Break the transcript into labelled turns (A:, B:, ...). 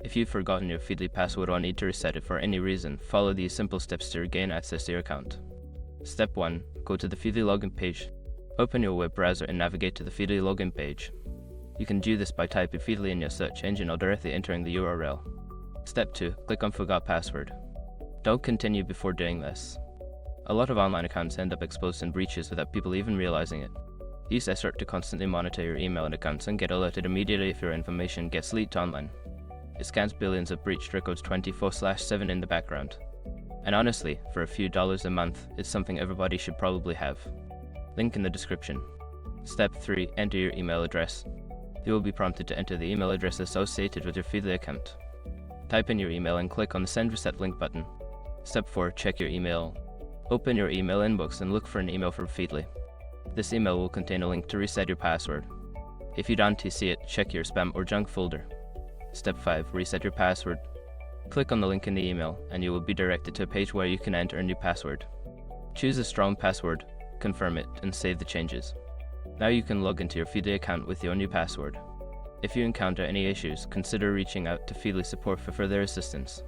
A: If you've forgotten your Feedly password or need to reset it for any reason, follow these simple steps to regain access to your account. Step 1. Go to the Feedly login page. Open your web browser and navigate to the Feedly login page. You can do this by typing Feedly in your search engine or directly entering the URL. Step 2. Click on Forgot Password. Don't continue before doing this. A lot of online accounts end up exposed in breaches without people even realizing it. Use Essert to constantly monitor your email and accounts and get alerted immediately if your information gets leaked online. It scans billions of breached records 24/7 in the background. And honestly, for a few dollars a month, it's something everybody should probably have. Link in the description. Step 3. Enter your email address. You will be prompted to enter the email address associated with your Feedly account. Type in your email and click on the Send Reset link button. Step 4. Check your email. Open your email inbox and look for an email from Feedly. This email will contain a link to reset your password. If you don't see it, check your spam or junk folder. Step 5. Reset your password. Click on the link in the email and you will be directed to a page where you can enter a new password. Choose a strong password, confirm it, and save the changes. Now you can log into your Feedly account with your new password. If you encounter any issues, consider reaching out to Feedly support for further assistance.